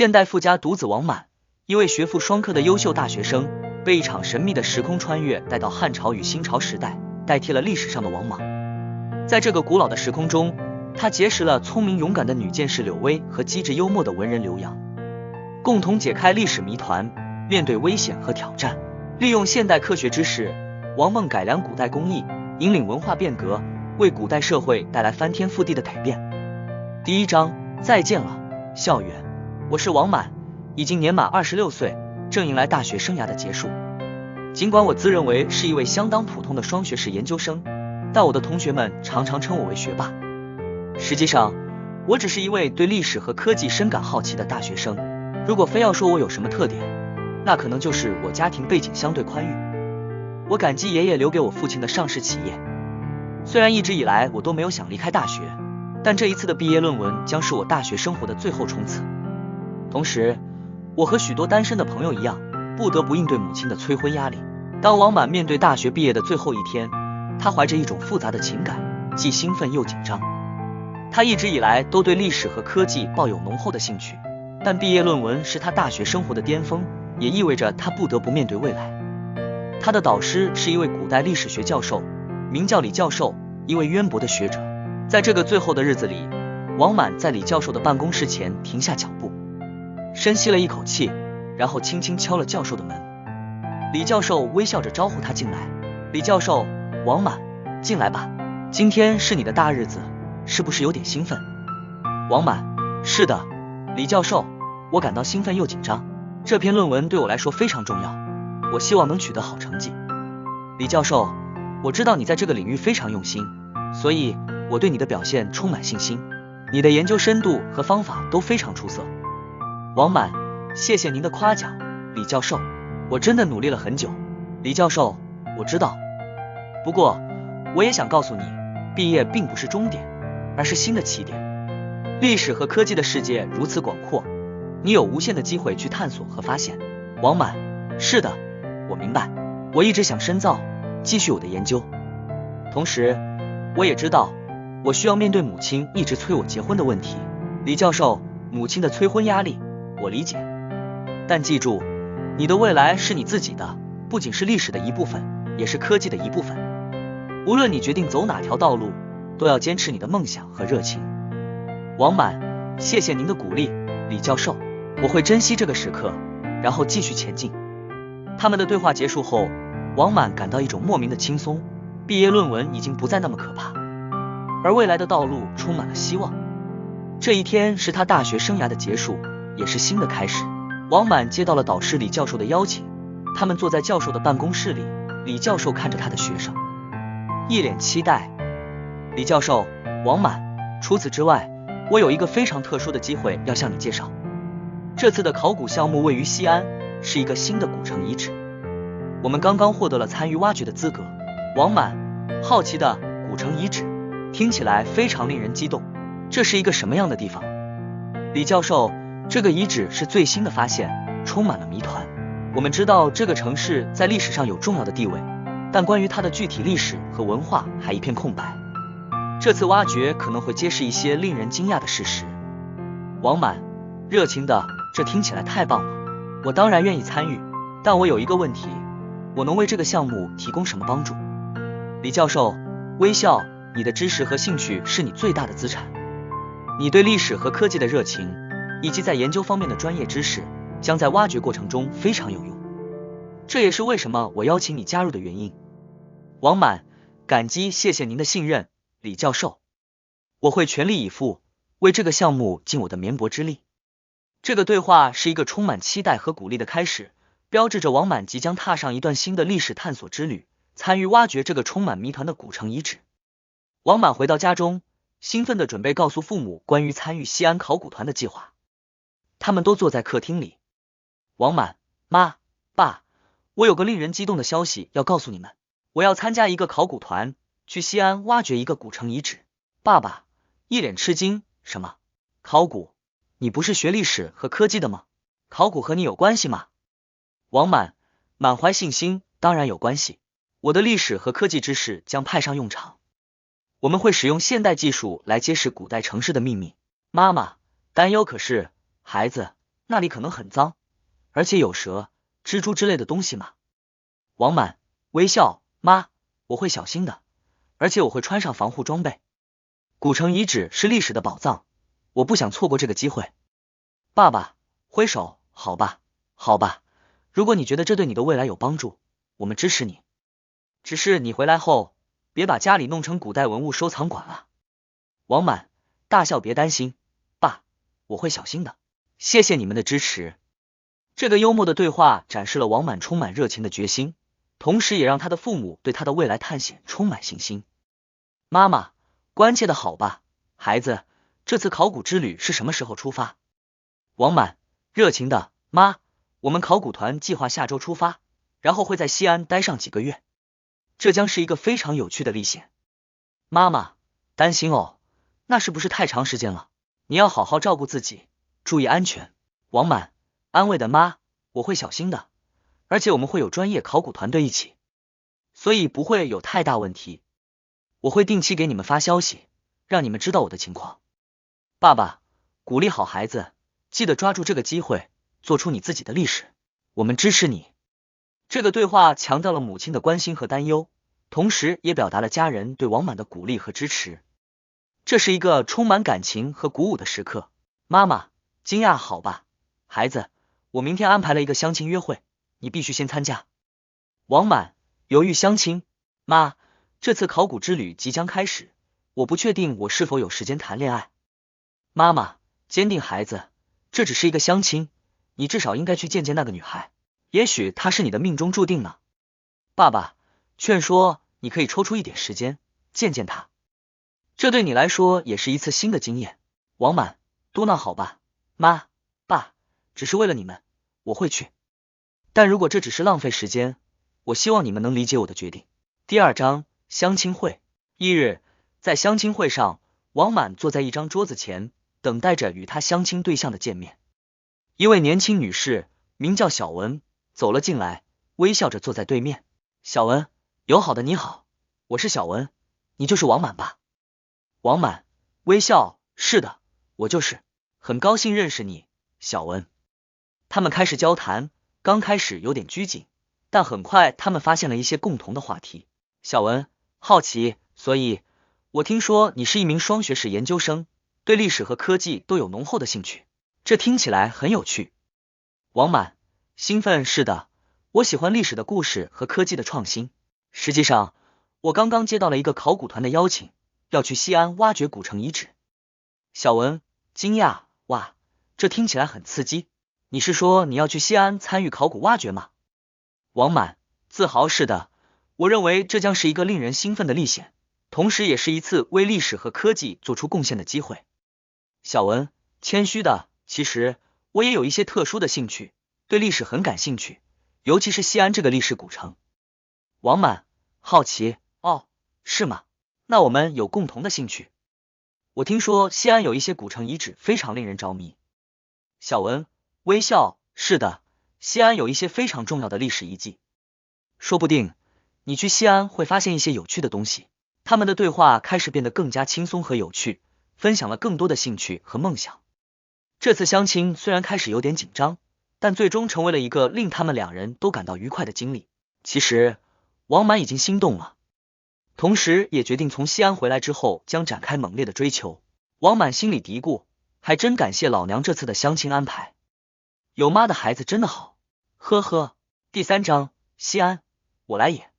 现代富家独子王满，一位学富双科的优秀大学生，被一场神秘的时空穿越带到汉朝与新朝时代，代替了历史上的王莽。在这个古老的时空中，他结识了聪明勇敢的女剑士柳薇和机智幽默的文人刘洋，共同解开历史谜团，面对危险和挑战。利用现代科学知识，王孟改良古代工艺，引领文化变革，为古代社会带来翻天覆地的改变。第一章，再见了，校园。我是王满，已经年满26岁，正迎来大学生涯的结束。尽管我自认为是一位相当普通的双学士研究生，但我的同学们常常称我为学霸。实际上，我只是一位对历史和科技深感好奇的大学生。如果非要说我有什么特点，那可能就是我家庭背景相对宽裕。我感激爷爷留给我父亲的上市企业。虽然一直以来我都没有想离开大学，但这一次的毕业论文将是我大学生活的最后冲刺。同时，我和许多单身的朋友一样，不得不应对母亲的催婚压力。当王满面对大学毕业的最后一天，他怀着一种复杂的情感，既兴奋又紧张。他一直以来都对历史和科技抱有浓厚的兴趣，但毕业论文是他大学生活的巅峰，也意味着他不得不面对未来。他的导师是一位古代历史学教授，名叫李教授，一位渊博的学者。在这个最后的日子里，王满在李教授的办公室前停下脚步，深吸了一口气，然后轻轻敲了教授的门。李教授微笑着招呼他进来。李教授，王满，进来吧，今天是你的大日子，是不是有点兴奋？王满，是的，李教授，我感到兴奋又紧张。这篇论文对我来说非常重要，我希望能取得好成绩。李教授，我知道你在这个领域非常用心，所以我对你的表现充满信心。你的研究深度和方法都非常出色。王满，谢谢您的夸奖，李教授，我真的努力了很久。李教授，我知道。不过，我也想告诉你，毕业并不是终点，而是新的起点。历史和科技的世界如此广阔，你有无限的机会去探索和发现。王满，是的，我明白。我一直想深造，继续我的研究。同时，我也知道，我需要面对母亲一直催我结婚的问题。李教授，母亲的催婚压力，我理解。但记住，你的未来是你自己的，不仅是历史的一部分，也是科技的一部分。无论你决定走哪条道路，都要坚持你的梦想和热情。王满，谢谢您的鼓励，李教授，我会珍惜这个时刻，然后继续前进。他们的对话结束后，王满感到一种莫名的轻松，毕业论文已经不再那么可怕，而未来的道路充满了希望。这一天是他大学生涯的结束，也是新的开始。王满接到了导师李教授的邀请，他们坐在教授的办公室里，李教授看着他的学生，一脸期待。李教授，王满，除此之外，我有一个非常特殊的机会要向你介绍。这次的考古项目位于西安，是一个新的古城遗址。我们刚刚获得了参与挖掘的资格。王满，好奇的，古城遗址，听起来非常令人激动。这是一个什么样的地方？李教授，这个遗址是最新的发现，充满了谜团。我们知道这个城市在历史上有重要的地位，但关于它的具体历史和文化还一片空白。这次挖掘可能会揭示一些令人惊讶的事实。王满，热情的，这听起来太棒了，我当然愿意参与，但我有一个问题，我能为这个项目提供什么帮助？李教授微笑，你的知识和兴趣是你最大的资产，你对历史和科技的热情，以及在研究方面的专业知识，将在挖掘过程中非常有用。这也是为什么我邀请你加入的原因。王满，感激，谢谢您的信任，李教授，我会全力以赴，为这个项目尽我的绵薄之力。这个对话是一个充满期待和鼓励的开始，标志着王满即将踏上一段新的历史探索之旅，参与挖掘这个充满谜团的古城遗址。王满回到家中，兴奋地准备告诉父母关于参与西安考古团的计划。他们都坐在客厅里。王满，妈，爸，我有个令人激动的消息要告诉你们，我要参加一个考古团，去西安挖掘一个古城遗址。爸爸一脸吃惊，什么？考古？你不是学历史和科技的吗？考古和你有关系吗？王满满怀信心，当然有关系，我的历史和科技知识将派上用场。我们会使用现代技术来揭示古代城市的秘密。妈妈担忧，可是孩子，那里可能很脏，而且有蛇、蜘蛛之类的东西嘛。王满微笑，妈，我会小心的，而且我会穿上防护装备。古城遗址是历史的宝藏，我不想错过这个机会。爸爸挥手，好吧，好吧，如果你觉得这对你的未来有帮助，我们支持你。只是你回来后，别把家里弄成古代文物收藏馆啊。王满大笑，别担心，爸，我会小心的，谢谢你们的支持。这个幽默的对话展示了王满充满热情的决心，同时也让他的父母对他的未来探险充满信心。妈妈，关切的好吧，孩子，这次考古之旅是什么时候出发？王满热情的，妈，我们考古团计划下周出发，然后会在西安待上几个月，这将是一个非常有趣的历险。妈妈担心哦，那是不是太长时间了？你要好好照顾自己，注意安全。王满安慰的，妈，我会小心的，而且我们会有专业考古团队一起，所以不会有太大问题。我会定期给你们发消息，让你们知道我的情况。爸爸鼓励好孩子，记得抓住这个机会，做出你自己的历史，我们支持你。这个对话强调了母亲的关心和担忧，同时也表达了家人对王满的鼓励和支持。这是一个充满感情和鼓舞的时刻。妈妈惊讶，好吧，孩子，我明天安排了一个相亲约会，你必须先参加。王满犹豫，相亲？妈，这次考古之旅即将开始，我不确定我是否有时间谈恋爱。妈妈坚定，孩子，这只是一个相亲，你至少应该去见见那个女孩，也许她是你的命中注定呢。爸爸劝说你可以抽出一点时间见见她，这对你来说也是一次新的经验。王满嘟囔，好吧，妈爸，只是为了你们，我会去，但如果这只是浪费时间，我希望你们能理解我的决定。第二章相亲会。一日，在相亲会上，王满坐在一张桌子前，等待着与他相亲对象的见面。一位年轻女士名叫小文走了进来，微笑着坐在对面。小文友好的，你好，我是小文，你就是王满吧？王满微笑，是的，我就是，很高兴认识你，小文。他们开始交谈，刚开始有点拘谨，但很快他们发现了一些共同的话题。小文好奇，所以我听说你是一名双学士研究生，对历史和科技都有浓厚的兴趣，这听起来很有趣。王满兴奋，是的，我喜欢历史的故事和科技的创新。实际上，我刚刚接到了一个考古团的邀请，要去西安挖掘古城遗址。小文惊讶，哇，这听起来很刺激，你是说你要去西安参与考古挖掘吗？王满自豪，是的，我认为这将是一个令人兴奋的历险，同时也是一次为历史和科技做出贡献的机会。小文谦虚的，其实我也有一些特殊的兴趣，对历史很感兴趣，尤其是西安这个历史古城。王满好奇，哦，是吗？那我们有共同的兴趣。我听说西安有一些古城遗址非常令人着迷。小文微笑，是的，西安有一些非常重要的历史遗迹，说不定你去西安会发现一些有趣的东西。他们的对话开始变得更加轻松和有趣，分享了更多的兴趣和梦想。这次相亲虽然开始有点紧张，但最终成为了一个令他们两人都感到愉快的经历。其实王满已经心动了，同时也决定从西安回来之后将展开猛烈的追求。王满心里嘀咕，还真感谢老娘这次的相亲安排，有妈的孩子真的好，呵呵。第三章西安，我来也。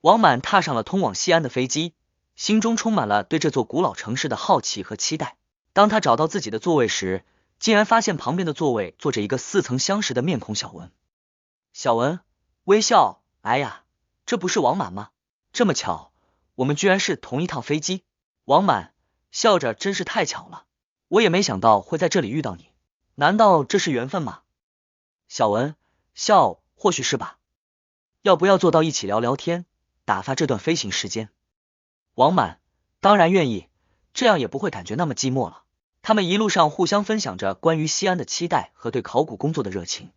王满踏上了通往西安的飞机，心中充满了对这座古老城市的好奇和期待。当他找到自己的座位时，竟然发现旁边的座位坐着一个似曾相识的面孔小文。小文微笑，哎呀，这不是王满吗？这么巧，我们居然是同一趟飞机。王满笑着，真是太巧了，我也没想到会在这里遇到你，难道这是缘分吗？小文笑，或许是吧，要不要坐到一起聊聊天，打发这段飞行时间？王满当然愿意，这样也不会感觉那么寂寞了。他们一路上互相分享着关于西安的期待和对考古工作的热情，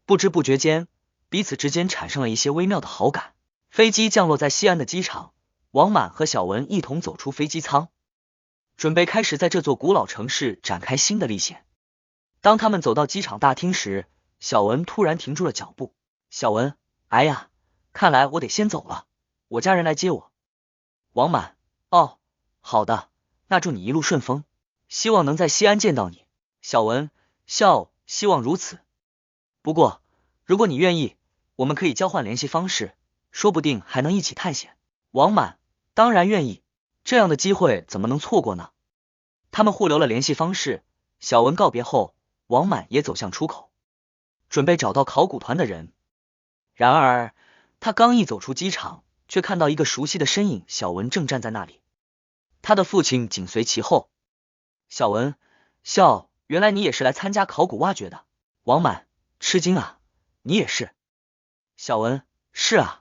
不知不觉间，彼此之间产生了一些微妙的好感。飞机降落在西安的机场，王满和小文一同走出飞机舱，准备开始在这座古老城市展开新的历险。当他们走到机场大厅时，小文突然停住了脚步。小文，哎呀，看来我得先走了，我家人来接我。王满，哦，好的，那祝你一路顺风，希望能在西安见到你。小文，希望如此。不过，如果你愿意，我们可以交换联系方式，说不定还能一起探险。王满，当然愿意，这样的机会怎么能错过呢？他们互留了联系方式，小文告别后，王满也走向出口，准备找到考古团的人。然而，他刚一走出机场，却看到一个熟悉的身影，小文正站在那里，他的父亲紧随其后。小文，原来你也是来参加考古挖掘的。王满，吃惊啊，你也是？小文，是啊，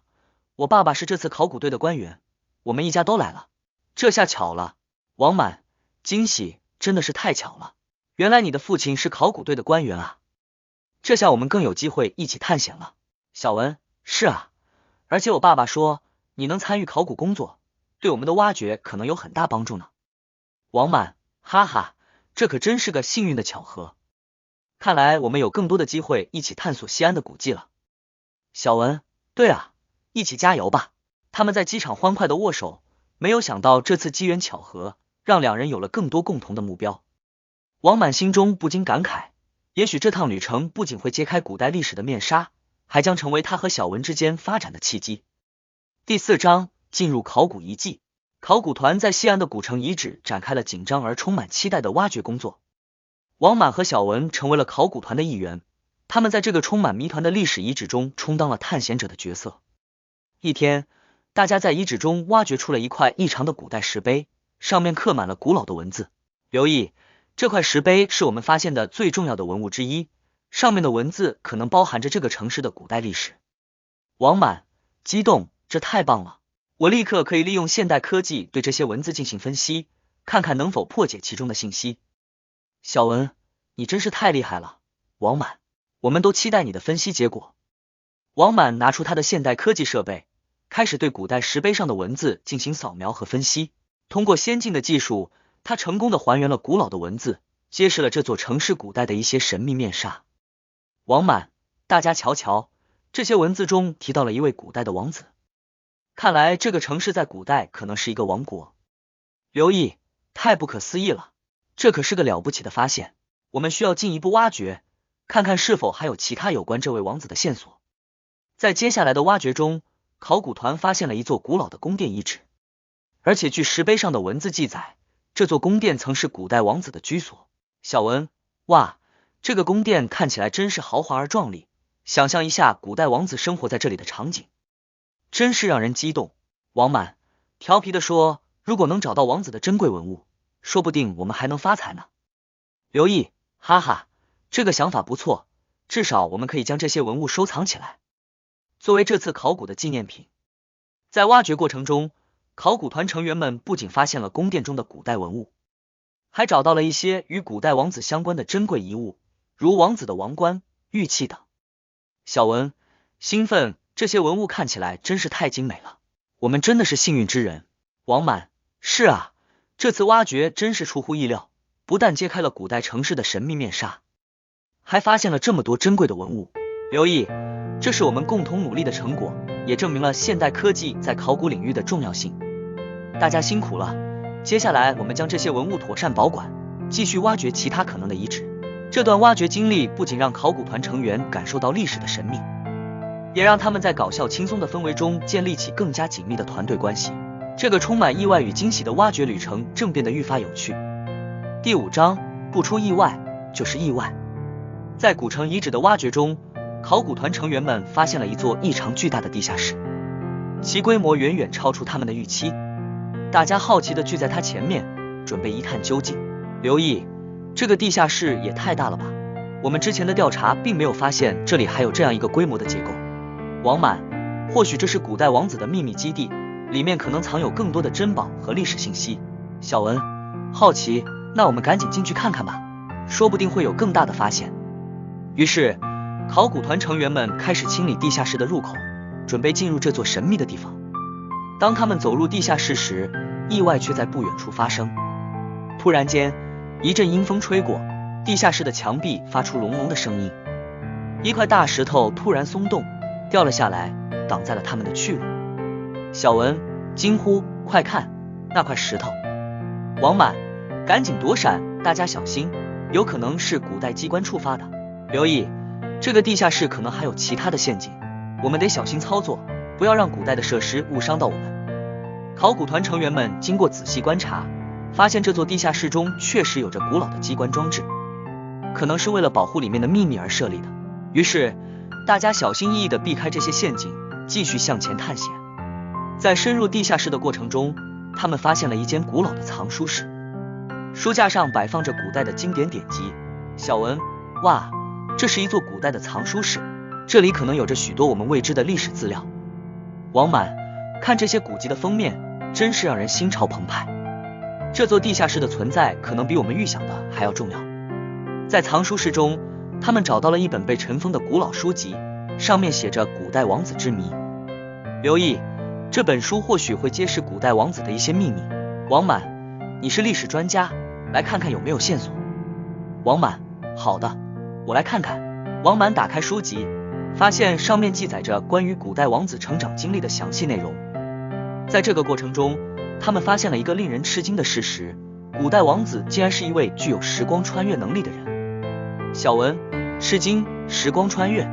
我爸爸是这次考古队的官员，我们一家都来了，这下巧了。王满，惊喜，真的是太巧了，原来你的父亲是考古队的官员啊，这下我们更有机会一起探险了。小文，是啊，而且我爸爸说你能参与考古工作，对我们的挖掘可能有很大帮助呢。王满，哈哈，这可真是个幸运的巧合，看来我们有更多的机会一起探索西安的古迹了。小文，对啊，一起加油吧。他们在机场欢快的握手，没有想到这次机缘巧合让两人有了更多共同的目标。王满心中不禁感慨，也许这趟旅程不仅会揭开古代历史的面纱，还将成为他和小文之间发展的契机。第4章，进入考古遗迹。考古团在西安的古城遗址展开了紧张而充满期待的挖掘工作。王满和小文成为了考古团的一员，他们在这个充满谜团的历史遗址中充当了探险者的角色。一天，大家在遗址中挖掘出了一块异常的古代石碑，上面刻满了古老的文字。留意，这块石碑是我们发现的最重要的文物之一，上面的文字可能包含着这个城市的古代历史。王满，激动，这太棒了！我立刻可以利用现代科技对这些文字进行分析，看看能否破解其中的信息。小文，你真是太厉害了。王满，我们都期待你的分析结果。王满拿出他的现代科技设备，开始对古代石碑上的文字进行扫描和分析。通过先进的技术，他成功的还原了古老的文字，揭示了这座城市古代的一些神秘面纱。王满，大家瞧瞧，这些文字中提到了一位古代的王子，看来这个城市在古代可能是一个王国。留意，太不可思议了，这可是个了不起的发现，我们需要进一步挖掘，看看是否还有其他有关这位王子的线索。在接下来的挖掘中，考古团发现了一座古老的宫殿遗址，而且据石碑上的文字记载，这座宫殿曾是古代王子的居所。小文，哇，这个宫殿看起来真是豪华而壮丽，想象一下古代王子生活在这里的场景，真是让人激动。王满调皮地说，如果能找到王子的珍贵文物，说不定我们还能发财呢。留意，哈哈，这个想法不错，至少我们可以将这些文物收藏起来，作为这次考古的纪念品。在挖掘过程中，考古团成员们不仅发现了宫殿中的古代文物，还找到了一些与古代王子相关的珍贵遗物，如王子的王冠、玉器等。小文，兴奋，这些文物看起来真是太精美了，我们真的是幸运之人。王满，是啊，这次挖掘真是出乎意料，不但揭开了古代城市的神秘面纱，还发现了这么多珍贵的文物。留意，这是我们共同努力的成果，也证明了现代科技在考古领域的重要性。大家辛苦了，接下来我们将这些文物妥善保管，继续挖掘其他可能的遗址。这段挖掘经历不仅让考古团成员感受到历史的神秘，也让他们在搞笑轻松的氛围中建立起更加紧密的团队关系。这个充满意外与惊喜的挖掘旅程正变得愈发有趣。第5章，不出意外就是意外。在古城遗址的挖掘中，考古团成员们发现了一座异常巨大的地下室，其规模远远超出他们的预期。大家好奇地聚在它前面，准备一探究竟。留意，这个地下室也太大了吧，我们之前的调查并没有发现这里还有这样一个规模的结构。王满，或许这是古代王子的秘密基地，里面可能藏有更多的珍宝和历史信息。小文，好奇，那我们赶紧进去看看吧，说不定会有更大的发现。于是考古团成员们开始清理地下室的入口，准备进入这座神秘的地方。当他们走入地下室时，意外却在不远处发生。突然间，一阵阴风吹过，地下室的墙壁发出隆隆的声音，一块大石头突然松动，掉了下来，挡在了他们的去路。小文惊呼：快看，那块石头！王满赶紧躲闪，大家小心，有可能是古代机关触发的，留意，这个地下室可能还有其他的陷阱，我们得小心操作，不要让古代的设施误伤到我们。考古团成员们经过仔细观察，发现这座地下室中确实有着古老的机关装置，可能是为了保护里面的秘密而设立的。于是大家小心翼翼地避开这些陷阱，继续向前探险。在深入地下室的过程中，他们发现了一间古老的藏书室，书架上摆放着古代的经典典籍。小文：哇，这是一座古代的藏书室，这里可能有着许多我们未知的历史资料。王满：看这些古籍的封面，真是让人心潮澎湃。这座地下室的存在可能比我们预想的还要重要。在藏书室中，他们找到了一本被尘封的古老书籍，上面写着古代王子之谜。留意，这本书或许会揭示古代王子的一些秘密。王满：你是历史专家，来看看有没有线索。王满：好的，我来看看。王满打开书籍，发现上面记载着关于古代王子成长经历的详细内容。在这个过程中，他们发现了一个令人吃惊的事实，古代王子竟然是一位具有时光穿越能力的人。小文：吃惊，时光穿越，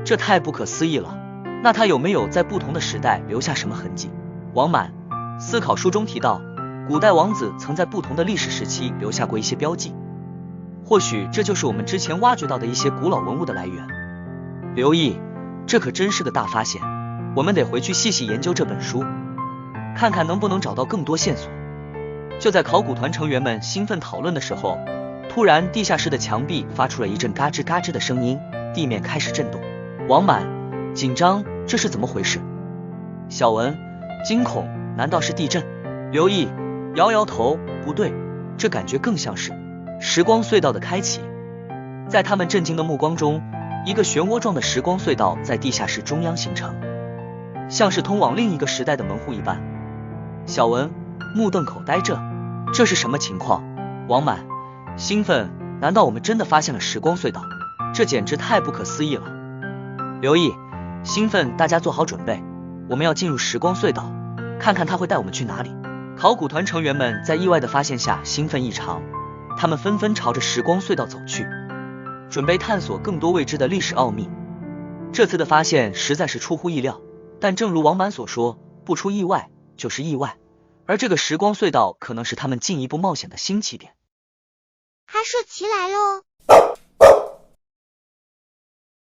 这太不可思议了。那他有没有在不同的时代留下什么痕迹？王满：思考书中提到，古代王子曾在不同的历史时期留下过一些标记，或许这就是我们之前挖掘到的一些古老文物的来源。留意，这可真是个大发现，我们得回去细细研究这本书，看看能不能找到更多线索。就在考古团成员们兴奋讨论的时候，突然地下室的墙壁发出了一阵嘎吱嘎吱的声音，地面开始震动。王满：紧张，这是怎么回事？小文：惊恐，难道是地震？留意，摇摇头，不对，这感觉更像是时光隧道的开启。在他们震惊的目光中，一个漩涡状的时光隧道在地下室中央形成，像是通往另一个时代的门户一般。小文目瞪口呆，这是什么情况？王满兴奋，难道我们真的发现了时光隧道？这简直太不可思议了。留意，兴奋，大家做好准备，我们要进入时光隧道，看看它会带我们去哪里。考古团成员们在意外的发现下兴奋异常，他们纷纷朝着时光隧道走去，准备探索更多未知的历史奥秘。这次的发现实在是出乎意料，但正如王满所说，不出意外就是意外，而这个时光隧道可能是他们进一步冒险的新起点。哈士奇来喽！